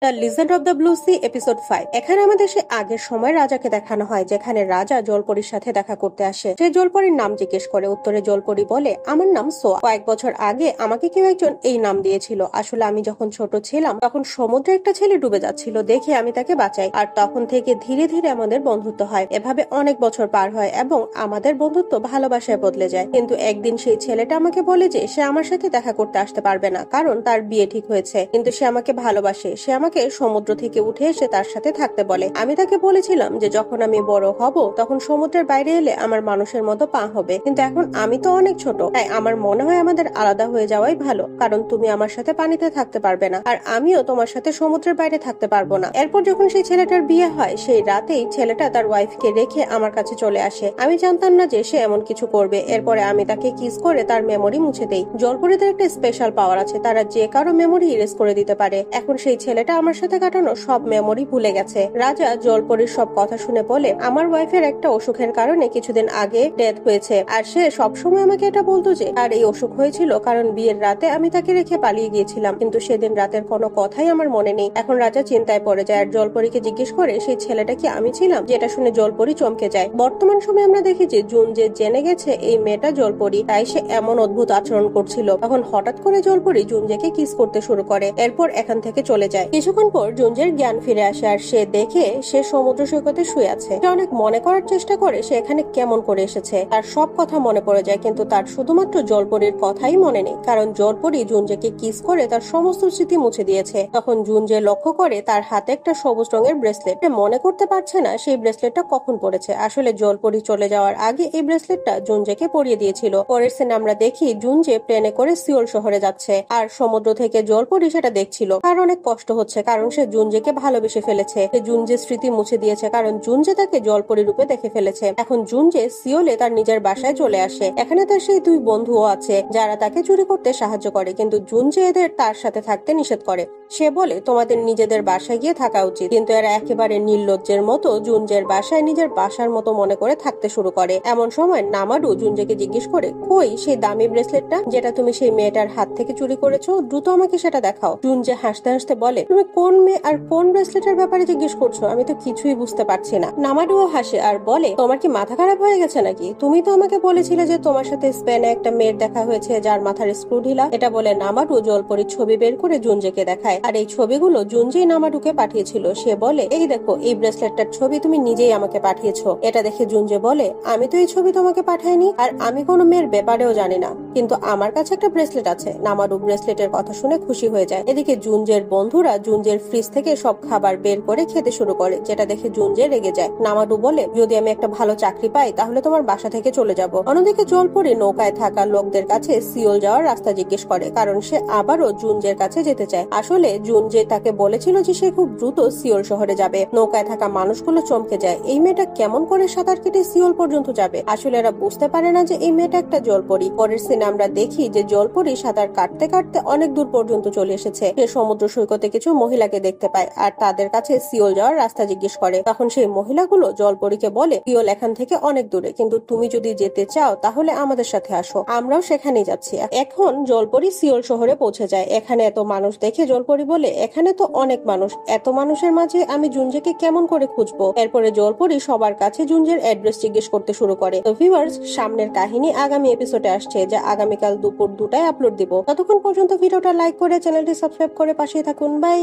The legend of the blue sea episode 5। এখানে আমাদের সে আগের সময় রাজাকে দেখানো হয়, যেখানে রাজা জলপরীর সাথে দেখা করতে আসে। সে জলপরীর নাম জিজ্ঞেস করে। উত্তরে জলপরী বলে, আমার নাম সোয়া। কয়েক বছর আগে আমাকে কেউ একজন এই নাম দিয়েছিল। আসলে আমি যখন ছোট ছিলাম তখন সমুদ্রে একটা ছেলে ডুবে যাচ্ছিল, দেখে আমি তাকে বাঁচাই। আর তখন থেকে ধীরে ধীরে আমাদের বন্ধুত্ব হয়। এভাবে অনেক বছর পার হয় এবং আমাদের বন্ধুত্ব ভালোবাসায় বদলে যায়। কিন্তু একদিন সেই ছেলেটা আমাকে বলে যে সে আমার সাথে দেখা করতে আসতে পারবে না, কারণ তার বিয়ে ঠিক হয়েছে। কিন্তু সে আমাকে ভালোবাসে। সে আমাকে সমুদ্র থেকে উঠে এসে তার সাথে থাকতে বলে। আমি তাকে বলেছিলাম যে যখন আমি বড় হব তখন সমুদ্রের বাইরে এলে আমার মানুষের মতো পা হবে, কিন্তু এখন আমি তো অনেক ছোট, তাই আমার মনে হয় আমাদের আলাদা হয়ে যাওয়াই ভালো, কারণ তুমি আমার সাথে পানিতে থাকতে পারবে না আর আমিও তোমার সাথে সমুদ্রের বাইরে থাকতে পারবো না। এরপর যখন সেই ছেলেটার বিয়ে হয়, সেই রাতেই ছেলেটা তার ওয়াইফকে রেখে আমার কাছে চলে আসে। আমি জানতাম না যে সে এমন কিছু করবে। এরপরে আমি তাকে কিস করে তার মেমোরি মুছে দেই। জলপরীদের একটা স্পেশাল পাওয়ার আছে, তারা যে কারো মেমোরি ইরেজ করে দিতে পারে। এখন সেই ছেলেটা আমার সাথে কাটানো সব মেমোরি ভুলে গেছে। রাজা জলপরীর সব কথা শুনে বলে, আমার ওয়াইফের একটা অসুখের কারণে কিছুদিন আগে ডেথ হয়েছে, আর সে সবসময় আমাকে এটা বলতো যে আর এই অসুখ হয়েছিল কারণ বিয়ের রাতে আমি তাকে রেখে পালিয়ে গিয়েছিলাম, কিন্তু সেদিন রাতের কোনো কথাই আমার মনে নেই। এখন রাজা চিন্তায় পড়ে যায় আর জলপরীকে জিজ্ঞেস করে সেই ছেলেটা কি আমি ছিলাম, যেটা শুনে জলপরী চমকে যায়। বর্তমান সময়ে আমরা দেখি যে জুন যে জেনে গেছে এই মেয়েটা জলপরী, তাই সে এমন অদ্ভুত আচরণ করছিল। তখন হঠাৎ করে জলপরী জুনজেকে কিস করতে শুরু করে। এরপর এখান থেকে চলে যায়। কিছুক্ষণ পর জুনজের জ্ঞান ফিরে আসে আর সে দেখে সে সমুদ্র সৈকতে শুয়ে আছে। সে অনেক মনে করার চেষ্টা করে সে এখানে কেমন করে এসেছে। তার সব কথা মনে পড়ে যায়, কিন্তু তার শুধুমাত্র জলপরীর কথাই মনে নেই, কারণ জলপরী জুনজেকে কিস করে তার সমস্ত স্মৃতি মুছে দিয়েছে। তখন জুনজে লক্ষ্য করে তার হাতে একটা সবুজ রঙের ব্রেসলেট। সে মনে করতে পারছে না সেই ব্রেসলেটটা কখন পড়েছে। আসলে জলপরী চলে যাওয়ার আগে এই ব্রেসলেটটা জুনজেকে পরিয়ে দিয়েছিল। পরের সিনে আমরা দেখি জুনজে প্লেনে করে সিওল শহরে যাচ্ছে আর সমুদ্র থেকে জলপরী সেটা দেখছিল। তার অনেক কষ্ট হচ্ছে কারণ সে জুনজেকে ভালোবেসে ফেলেছে। সে জুনজে স্মৃতি মুছে দিয়েছে কারণ জুনজে তাকে জলপরী রূপে দেখে ফেলেছে। এখন জুনজে সিওলে তার নিজের বাসায় চলে আসে। এখানে তার সেই দুই বন্ধুও আছে যারা তাকে চুরি করতে সাহায্য করে, কিন্তু জুনজে এদের তার সাথে থাকতে নিষেধ করে। সে বলে তোমাদের নিজেদের বাসায় গিয়ে থাকা উচিত, কিন্তু এরা একেবারে নির্লজ্জের মতো জুনজের বাসায় নিজের বাসার মতো মনে করে থাকতে শুরু করে। এমন সময় নামাডু জুনজেকে জিজ্ঞেস করে, কই সেই দামি ব্রেসলেটটা যেটা তুমি সেই মেয়েটার হাত থেকে চুরি করেছো, দ্রুত আমাকে সেটা দেখাও। জুনজে হাসতে হাসতে বলে, তুমি কোন মেয়ে আর কোন ব্রেসলেটের ব্যাপারে জিজ্ঞেস করছো, আমি তো কিছুই বুঝতে পারছি না। নামাডুও হাসে আর বলে, তোমার কি মাথা খারাপ হয়ে গেছে নাকি? তুমি তো আমাকে বলেছিলে যে তোমার সাথে স্পেনে একটা মেয়ের দেখা হয়েছে যার মাথার স্ক্রু ঢিলা। এটা বলে নামাডু জলপরীর ছবি বের করে জুনজেকে দেখায়, আর এই ছবিগুলো জুনজেই নামাডুকে পাঠিয়েছিল। সে বলে, এই দেখো এই ব্রেসলেটটার ছবি তুমি নিজেই আমাকে পাঠিয়েছো। এটা দেখে জুনজে বলে, আমি তো এই ছবি তোমাকে পাঠাইনি আর আমি কোনো মেয়ের ব্যাপারেও জানি না, কিন্তু আমার কাছে একটা ব্রেসলেট আছে। নামাডু ব্রেসলেটের কথা শুনে খুশি হয়ে যায়। এদিকে জুনজের বন্ধুরা জুনজের ফ্রিজ থেকে সব খাবার বের করে খেতে শুরু করে, যেটা দেখে জুনজে রেগে যায়। নামাডু বলে, যদি আমি একটা ভালো চাকরি পাই তাহলে তোমার বাসা থেকে চলে যাব। অন্যদিকে জলপরী নৌকায় থাকা লোকদের কাছে সিওল যাওয়ার রাস্তা জিজ্ঞেস করে, কারণ সে আবারও জুনজের কাছে যেতে চায়। আসলে জুনজে তাকে বলেছিল যে সে খুব দ্রুত সিওল শহরে যাবে। নৌকায় থাকা মানুষগুলো চমকে যায়, এই মেয়েটা কেমন করে সাঁতার কেটে সিওল পর্যন্ত যাবে। আসলে এরা বুঝতে পারে না যে এই মেয়েটা একটা জলপরী। পরের সিনে আমরা দেখি যে জলপরী সাঁতার কাটতে কাটতে অনেক দূর পর্যন্ত চলে এসেছে। সে সমুদ্র সৈকতে কিছু মহিলাকে দেখতে পায় আর তাদের কাছে সিওল যাওয়ার রাস্তা জিজ্ঞেস করে। তখন সেই মহিলাগুলো জলপরীকে বলে, সিওল এখান থেকে অনেক দূরে, কিন্তু তুমি যদি যেতে চাও তাহলে আমাদের সাথে আসো, আমরাও সেখানেই যাচ্ছি। এখন জলপরী সিওল শহরে পৌঁছে যায়। এখানে এত মানুষ দেখে জলপরী বলে, এখানে তো অনেক মানুষ, এত মানুষের মাঝে আমি জুনজেকে কেমন করে খুঁজবো। এরপরে জলপরী সবার কাছে জুনজের অ্যাড্রেস জিজ্ঞেস করতে শুরু করে। তো ভিউয়ার্স, সামনের কাহিনী আগামী এপিসোডে আসছে, যা আগামীকাল দুপুর 2টায় আপলোড দিব। ততক্ষণ পর্যন্ত ভিডিওটা লাইক করে চ্যানেলটি সাবস্ক্রাইব করে পাশেই থাকুন। বাই।